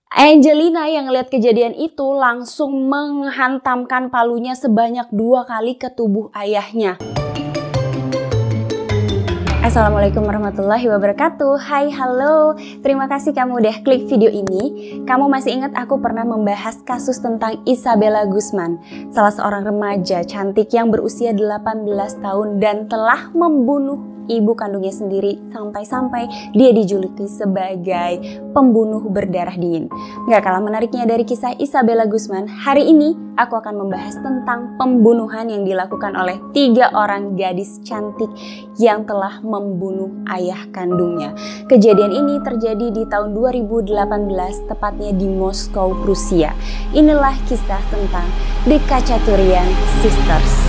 Angelina yang lihat kejadian itu langsung menghantamkan palunya sebanyak 2 kali ke tubuh ayahnya. Assalamualaikum warahmatullahi wabarakatuh. Hai, halo. Terima kasih kamu udah klik video ini. Kamu masih ingat aku pernah membahas kasus tentang Isabella Guzman, salah seorang remaja cantik yang berusia 18 tahun dan telah membunuh ibu kandungnya sendiri sampai-sampai dia dijuluki sebagai pembunuh berdarah dingin. Gak kalah menariknya dari kisah Isabella Guzman, hari ini aku akan membahas tentang pembunuhan yang dilakukan oleh 3 orang gadis cantik yang telah membunuh ayah kandungnya. Kejadian ini terjadi di tahun 2018, tepatnya di Moskow, Rusia. Inilah kisah tentang The Khachaturian Sisters.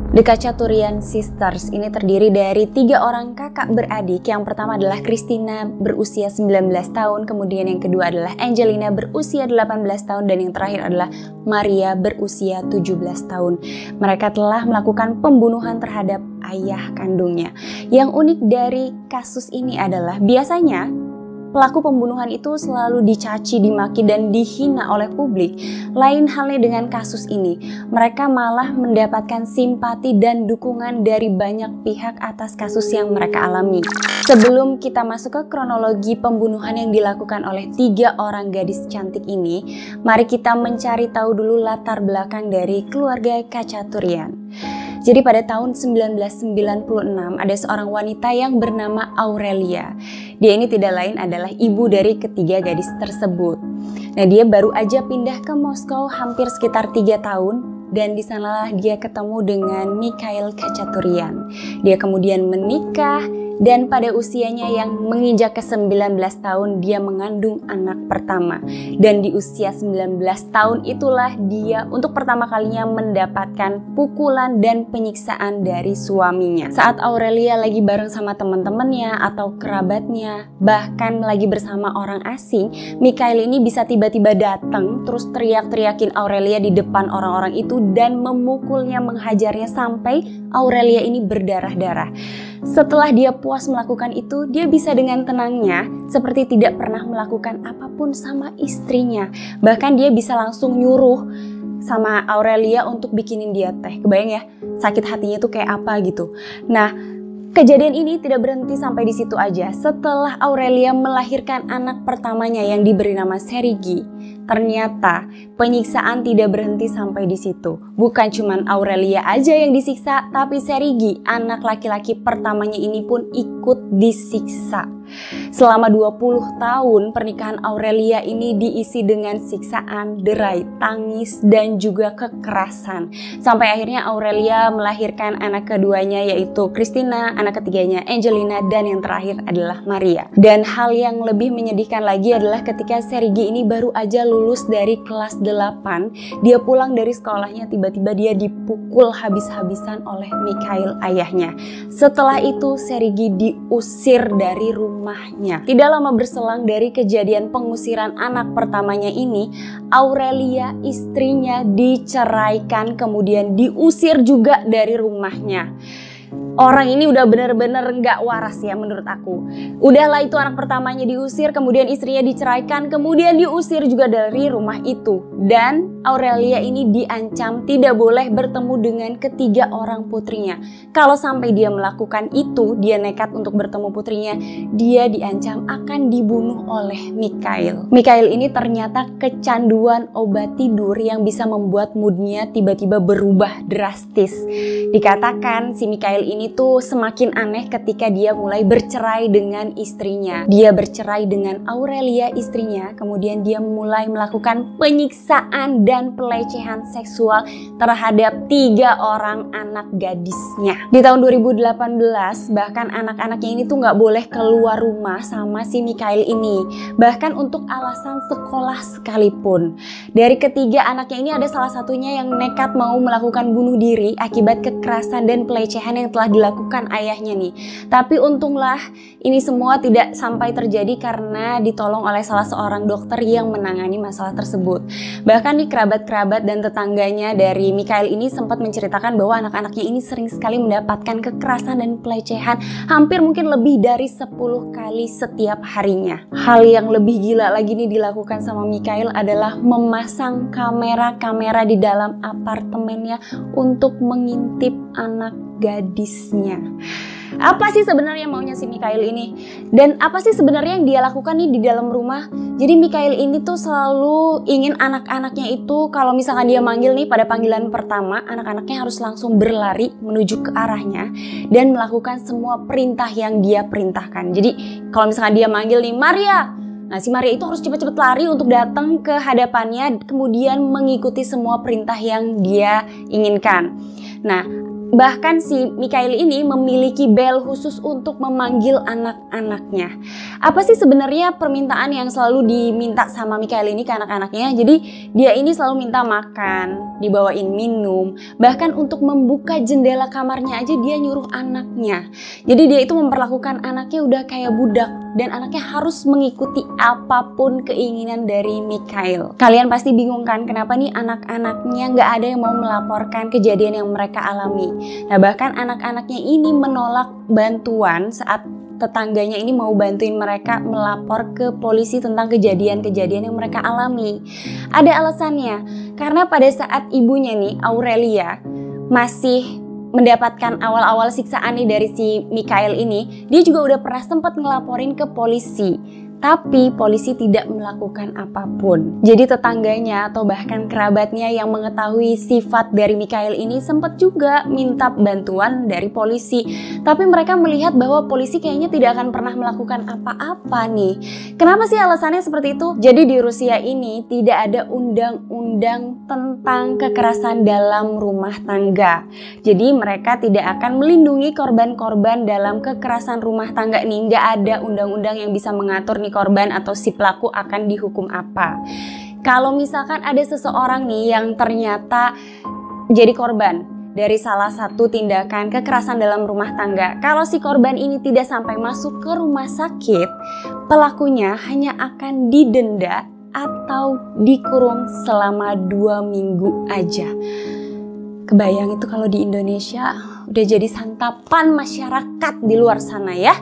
The Khachaturian Sisters ini terdiri dari 3 orang kakak beradik. Yang pertama adalah Christina berusia 19 tahun, kemudian yang kedua adalah Angelina berusia 18 tahun, dan yang terakhir adalah Maria berusia 17 tahun. Mereka telah melakukan pembunuhan terhadap ayah kandungnya. Yang unik dari kasus ini adalah biasanya pelaku pembunuhan itu selalu dicaci, dimaki, dan dihina oleh publik. Lain halnya dengan kasus ini, mereka malah mendapatkan simpati dan dukungan dari banyak pihak atas kasus yang mereka alami. Sebelum kita masuk ke kronologi pembunuhan yang dilakukan oleh 3 orang gadis cantik ini, mari kita mencari tahu dulu latar belakang dari keluarga Khachaturian. Jadi pada tahun 1996 ada seorang wanita yang bernama Aurelia. Dia ini tidak lain adalah ibu dari ketiga gadis tersebut. Nah, dia baru aja pindah ke Moskow hampir sekitar 3 tahun. Dan di sanalah dia ketemu dengan Mikhail Khachaturian. Dia kemudian menikah. Dan pada usianya yang menginjak ke 19 tahun dia mengandung anak pertama. Dan di usia 19 tahun itulah dia untuk pertama kalinya mendapatkan pukulan dan penyiksaan dari suaminya. Saat Aurelia lagi bareng sama teman-temannya atau kerabatnya, bahkan lagi bersama orang asing, Mikhail ini bisa tiba-tiba datang terus teriak-teriakin Aurelia di depan orang-orang itu dan memukulnya, menghajarnya sampai Aurelia ini berdarah-darah. Setelah dia puas melakukan itu, dia bisa dengan tenangnya seperti tidak pernah melakukan apapun sama istrinya. Bahkan dia bisa langsung nyuruh sama Aurelia untuk bikinin dia teh. Kebayang ya, sakit hatinya tuh kayak apa gitu. Nah, kejadian ini tidak berhenti sampai di situ aja. Setelah Aurelia melahirkan anak pertamanya yang diberi nama Sergei, ternyata penyiksaan tidak berhenti sampai di situ. Bukan cuma Aurelia aja yang disiksa, tapi Sergei, anak laki-laki pertamanya ini pun ikut disiksa. Selama 20 tahun pernikahan Aurelia ini diisi dengan siksaan, derai, tangis, dan juga kekerasan. Sampai akhirnya Aurelia melahirkan anak keduanya yaitu Christina, anak ketiganya Angelina, dan yang terakhir adalah Maria. Dan hal yang lebih menyedihkan lagi adalah ketika Sergei ini baru aja lulus dari kelas 8, dia pulang dari sekolahnya, tiba-tiba dia dipukul habis-habisan oleh Mikhail ayahnya. Setelah itu Sergei diusir dari rumahnya. Tidak lama berselang dari kejadian pengusiran anak pertamanya ini, Aurelia istrinya diceraikan kemudian diusir juga dari rumahnya. Orang ini udah bener-bener gak waras ya menurut aku. Udahlah itu anak pertamanya diusir, kemudian istrinya diceraikan, kemudian diusir juga dari rumah itu. Dan Aurelia ini diancam tidak boleh bertemu dengan ketiga orang putrinya. Kalau sampai dia melakukan itu, dia nekat untuk bertemu putrinya, dia diancam akan dibunuh oleh Mikhail. Mikhail ini ternyata kecanduan obat tidur yang bisa membuat moodnya tiba-tiba berubah drastis. Dikatakan si Mikhail ini tuh semakin aneh ketika dia mulai bercerai dengan istrinya. Dia bercerai dengan Aurelia istrinya, kemudian dia mulai melakukan penyiksaan dan pelecehan seksual terhadap 3 orang anak gadisnya. Di tahun 2018 bahkan anak-anaknya ini tuh gak boleh keluar rumah sama si Mikhail ini, bahkan untuk alasan sekolah sekalipun. Dari ketiga anaknya ini ada salah satunya yang nekat mau melakukan bunuh diri akibat kekerasan dan pelecehan yang yang telah dilakukan ayahnya nih. Tapi untunglah ini semua tidak sampai terjadi karena ditolong oleh salah seorang dokter yang menangani masalah tersebut. Bahkan nih kerabat-kerabat dan tetangganya dari Mikhail ini sempat menceritakan bahwa anak-anaknya ini sering sekali mendapatkan kekerasan dan pelecehan hampir mungkin lebih dari 10 kali setiap harinya. Hal yang lebih gila lagi nih dilakukan sama Mikhail adalah memasang kamera-kamera di dalam apartemennya untuk mengintip anak gadisnya. Apa sih sebenarnya maunya si Mikhail ini? Dan apa sih sebenarnya yang dia lakukan nih di dalam rumah? Jadi Mikhail ini tuh selalu ingin anak-anaknya itu kalau misalkan dia manggil nih pada panggilan pertama, anak-anaknya harus langsung berlari menuju ke arahnya dan melakukan semua perintah yang dia perintahkan. Jadi kalau misalkan dia manggil nih, Maria! Nah, si Maria itu harus cepat-cepat lari untuk datang ke hadapannya, kemudian mengikuti semua perintah yang dia inginkan. Nah, bahkan si Mikhail ini memiliki bel khusus untuk memanggil anak-anaknya. Apa sih sebenarnya permintaan yang selalu diminta sama Mikhail ini ke anak-anaknya? Jadi dia ini selalu minta makan, dibawain minum, bahkan untuk membuka jendela kamarnya aja dia nyuruh anaknya. Jadi dia itu memperlakukan anaknya udah kayak budak dan anaknya harus mengikuti apapun keinginan dari Mikhail. Kalian pasti bingung kan kenapa nih anak-anaknya nggak ada yang mau melaporkan kejadian yang mereka alami. Nah, bahkan anak-anaknya ini menolak bantuan saat tetangganya ini mau bantuin mereka melapor ke polisi tentang kejadian-kejadian yang mereka alami. Ada alasannya, karena pada saat ibunya nih, Aurelia, masih mendapatkan awal-awal siksaan nih dari si Mikhail ini, dia juga udah pernah sempat ngelaporin ke polisi. Tapi polisi tidak melakukan apapun. Jadi tetangganya atau bahkan kerabatnya yang mengetahui sifat dari Mikhail ini sempat juga minta bantuan dari polisi. Tapi mereka melihat bahwa polisi kayaknya tidak akan pernah melakukan apa-apa nih. Kenapa sih alasannya seperti itu? Jadi di Rusia ini tidak ada undang-undang tentang kekerasan dalam rumah tangga. Jadi mereka tidak akan melindungi korban-korban dalam kekerasan rumah tangga nih. Nggak ada undang-undang yang bisa mengatur nih korban atau si pelaku akan dihukum apa. Kalau misalkan ada seseorang nih yang ternyata jadi korban dari salah satu tindakan kekerasan dalam rumah tangga, kalau si korban ini tidak sampai masuk ke rumah sakit, pelakunya hanya akan didenda atau dikurung selama 2 minggu aja. Kebayang itu kalau di Indonesia udah jadi santapan masyarakat di luar sana ya.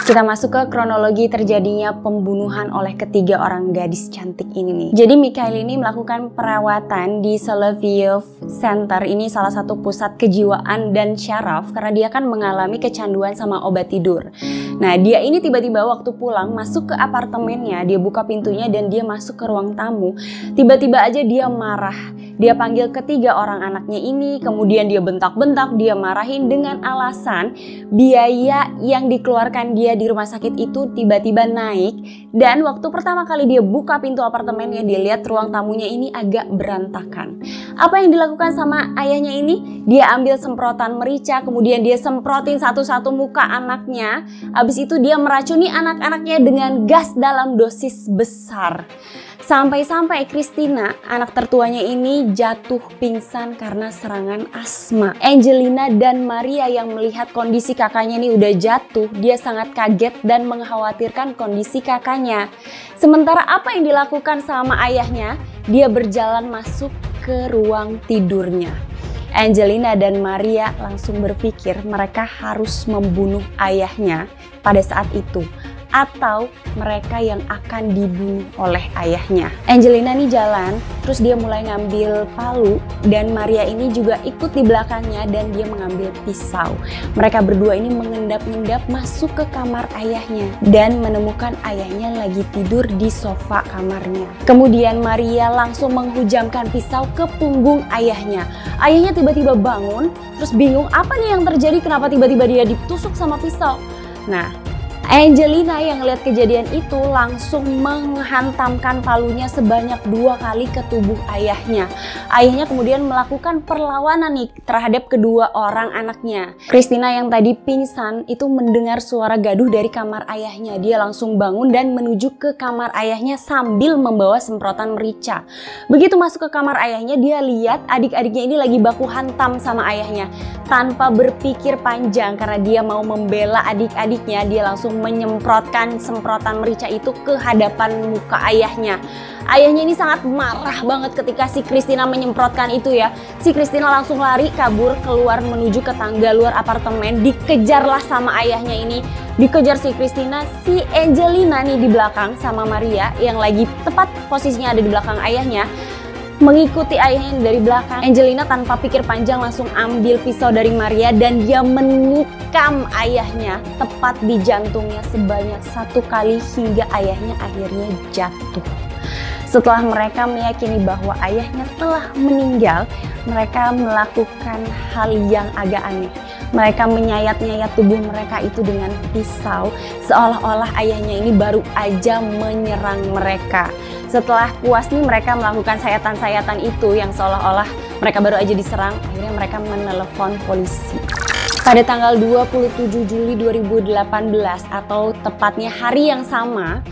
Kita masuk ke kronologi terjadinya pembunuhan oleh ketiga orang gadis cantik ini nih. Jadi Mikhail ini melakukan perawatan di Soloviev Center, ini salah satu pusat kejiwaan dan syaraf karena dia kan mengalami kecanduan sama obat tidur. Nah, dia ini tiba-tiba waktu pulang masuk ke apartemennya, dia buka pintunya dan dia masuk ke ruang tamu. Tiba-tiba aja dia marah. Dia panggil ketiga orang anaknya ini, kemudian dia bentak-bentak, dia marahin dengan alasan biaya yang dikeluarkan dia di rumah sakit itu tiba-tiba naik. Dan waktu pertama kali dia buka pintu apartemennya, dia lihat ruang tamunya ini agak berantakan. Apa yang dilakukan sama ayahnya ini? Dia ambil semprotan merica, kemudian dia semprotin satu-satu muka anaknya. Habis itu dia meracuni anak-anaknya dengan gas dalam dosis besar. Sampai-sampai Christina, anak tertuanya ini jatuh pingsan karena serangan asma. Angelina dan Maria yang melihat kondisi kakaknya ini udah jatuh, dia sangat kaget dan mengkhawatirkan kondisi kakaknya. Sementara apa yang dilakukan sama ayahnya? Dia berjalan masuk ke ruang tidurnya. Angelina dan Maria langsung berpikir mereka harus membunuh ayahnya pada saat itu, atau mereka yang akan dibunuh oleh ayahnya. Angelina nih jalan, terus dia mulai ngambil palu dan Maria ini juga ikut di belakangnya dan dia mengambil pisau. Mereka berdua ini mengendap-endap masuk ke kamar ayahnya dan menemukan ayahnya lagi tidur di sofa kamarnya. Kemudian Maria langsung menghujamkan pisau ke punggung ayahnya. Ayahnya tiba-tiba bangun, terus bingung apa nih yang terjadi, kenapa tiba-tiba dia ditusuk sama pisau. Nah, Angelina yang melihat kejadian itu langsung menghantamkan palunya sebanyak 2 kali ke tubuh ayahnya. Ayahnya kemudian melakukan perlawanan nih terhadap kedua orang anaknya. Christina yang tadi pingsan itu mendengar suara gaduh dari kamar ayahnya. Dia langsung bangun dan menuju ke kamar ayahnya sambil membawa semprotan merica. Begitu masuk ke kamar ayahnya, dia lihat adik-adiknya ini lagi baku hantam sama ayahnya. Tanpa berpikir panjang karena dia mau membela adik-adiknya, dia langsung menyemprotkan semprotan merica itu ke hadapan muka ayahnya. Ayahnya ini sangat marah banget ketika si Christina menyemprotkan itu ya. Si Christina langsung lari kabur keluar menuju ke tangga luar apartemen. Dikejarlah sama ayahnya ini. Dikejar si Christina, si Angelina nih di belakang sama Maria yang lagi tepat posisinya ada di belakang ayahnya. Mengikuti ayahnya dari belakang, Angelina tanpa pikir panjang langsung ambil pisau dari Maria dan dia menikam ayahnya tepat di jantungnya sebanyak 1 kali hingga ayahnya akhirnya jatuh. Setelah mereka meyakini bahwa ayahnya telah meninggal, mereka melakukan hal yang agak aneh. Mereka menyayat-nyayat tubuh mereka itu dengan pisau, seolah-olah ayahnya ini baru aja menyerang mereka. Setelah puas nih mereka melakukan sayatan-sayatan itu yang seolah-olah mereka baru aja diserang, akhirnya mereka menelepon polisi. Pada tanggal 27 Juli 2018 atau tepatnya hari yang sama,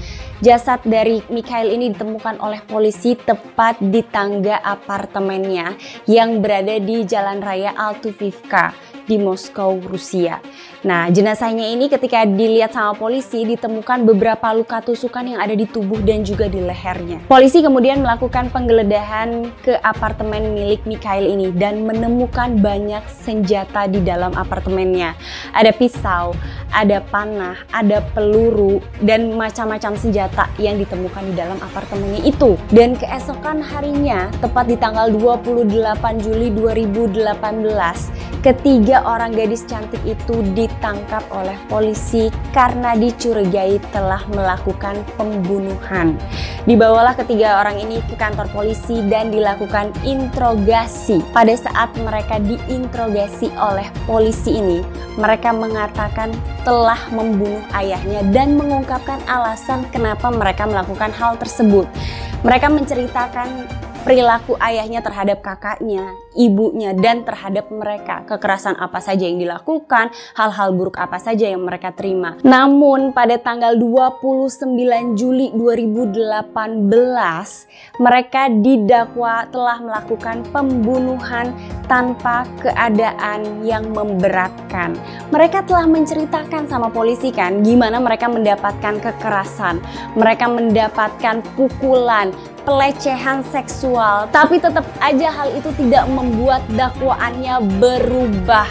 jasad dari Mikhail ini ditemukan oleh polisi tepat di tangga apartemennya yang berada di Jalan Raya Altuvivka di Moskow, Rusia. Nah, jenazahnya ini ketika dilihat sama polisi ditemukan beberapa luka tusukan yang ada di tubuh dan juga di lehernya. Polisi kemudian melakukan penggeledahan ke apartemen milik Mikhail ini dan menemukan banyak senjata di dalam apartemennya. Ada pisau, ada panah, ada peluru, dan macam-macam senjata yang ditemukan di dalam apartemennya itu. Dan keesokan harinya, tepat di tanggal 28 Juli 2018, ketiga orang gadis cantik itu ditangkap oleh polisi karena dicurigai telah melakukan pembunuhan. Dibawalah ketiga orang ini ke kantor polisi dan dilakukan interogasi. Pada saat mereka diinterogasi oleh polisi ini, mereka mengatakan telah membunuh ayahnya dan mengungkapkan alasan kenapa mereka melakukan hal tersebut. Mereka menceritakan perilaku ayahnya terhadap kakaknya, ibunya, dan terhadap mereka. Kekerasan apa saja yang dilakukan, hal-hal buruk apa saja yang mereka terima. Namun pada tanggal 29 Juli 2018, mereka didakwa telah melakukan pembunuhan tanpa keadaan yang memberatkan. Mereka telah menceritakan sama polisi kan, gimana mereka mendapatkan kekerasan, mereka mendapatkan pukulan, pelecehan seksual, tapi tetap aja hal itu tidak membuat dakwaannya berubah.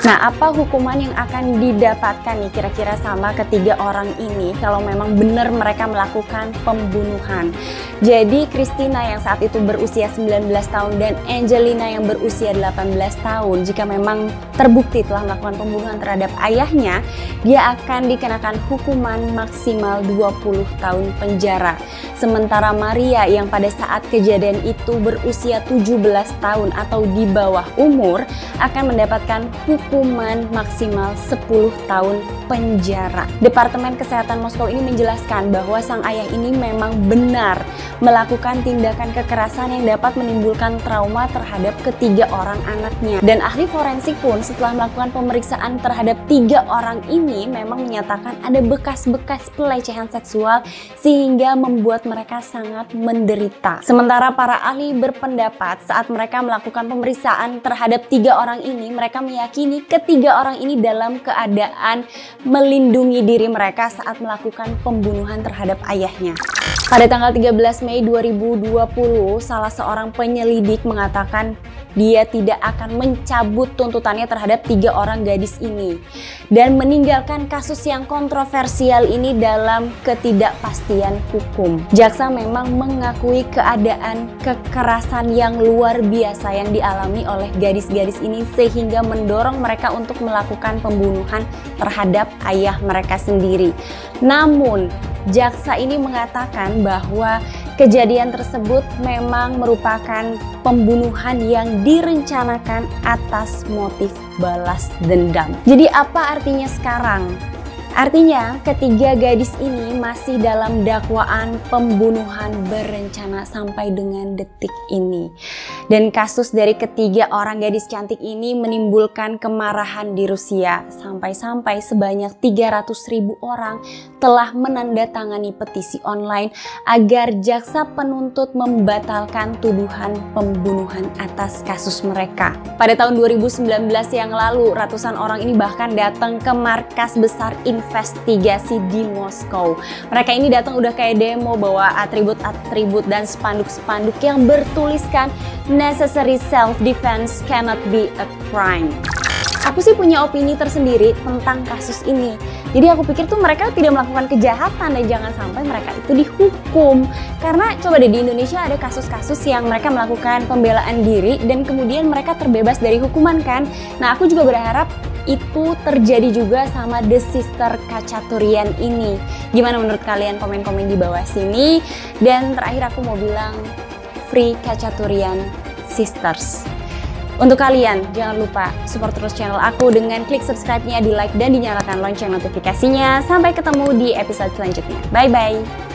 Nah, apa hukuman yang akan didapatkan nih kira-kira sama ketiga orang ini kalau memang benar mereka melakukan pembunuhan? Jadi Christina yang saat itu berusia 19 tahun dan Angelina yang berusia 18 tahun, jika memang terbukti telah melakukan pembunuhan terhadap ayahnya, dia akan dikenakan hukuman maksimal 20 tahun penjara. Sementara Maria yang pada saat kejadian itu berusia 17 tahun atau di bawah umur akan mendapatkan hukuman maksimal 10 tahun penjara. Departemen Kesehatan Moskow ini menjelaskan bahwa sang ayah ini memang benar melakukan tindakan kekerasan yang dapat menimbulkan trauma terhadap ketiga orang anaknya. Dan ahli forensik pun setelah melakukan pemeriksaan terhadap 3 orang ini memang menyatakan ada bekas-bekas pelecehan seksual sehingga membuat mereka sangat menderita. Sementara para ahli berpendapat saat mereka melakukan pemeriksaan terhadap 3 orang ini, mereka meyakini ketiga orang ini dalam keadaan melindungi diri mereka saat melakukan pembunuhan terhadap ayahnya. Pada tanggal 13 Mei 2020, salah seorang penyelidik mengatakan dia tidak akan mencabut tuntutannya terhadap 3 orang gadis ini dan meninggalkan kasus yang kontroversial ini dalam ketidakpastian hukum. Jaksa memang mengakui keadaan kekerasan yang luar biasa yang dialami oleh gadis-gadis ini sehingga mendorong mereka untuk melakukan pembunuhan terhadap ayah mereka sendiri. Namun, jaksa ini mengatakan bahwa kejadian tersebut memang merupakan pembunuhan yang direncanakan atas motif balas dendam. Jadi apa artinya sekarang? Artinya, ketiga gadis ini masih dalam dakwaan pembunuhan berencana sampai dengan detik ini. Dan kasus dari ketiga orang gadis cantik ini menimbulkan kemarahan di Rusia. Sampai-sampai sebanyak 300.000 orang telah menandatangani petisi online agar jaksa penuntut membatalkan tuduhan pembunuhan atas kasus mereka. Pada tahun 2019 yang lalu, ratusan orang ini bahkan datang ke markas besar investigasi di Moskow. Mereka ini datang udah kayak demo, bawa atribut-atribut dan spanduk-spanduk yang bertuliskan necessary self-defense cannot be a crime. Aku sih punya opini tersendiri tentang kasus ini. Jadi aku pikir tuh mereka tidak melakukan kejahatan dan jangan sampai mereka itu dihukum. Karena coba deh, di Indonesia ada kasus-kasus yang mereka melakukan pembelaan diri dan kemudian mereka terbebas dari hukuman kan. Nah, aku juga berharap itu terjadi juga sama The Sister Khachaturian ini. Gimana menurut kalian? Komen-komen di bawah sini. Dan terakhir aku mau bilang, Free Khachaturian Sisters. Untuk kalian, jangan lupa support terus channel aku dengan klik subscribe-nya, di like dan dinyalakan lonceng notifikasinya. Sampai ketemu di episode selanjutnya. Bye-bye!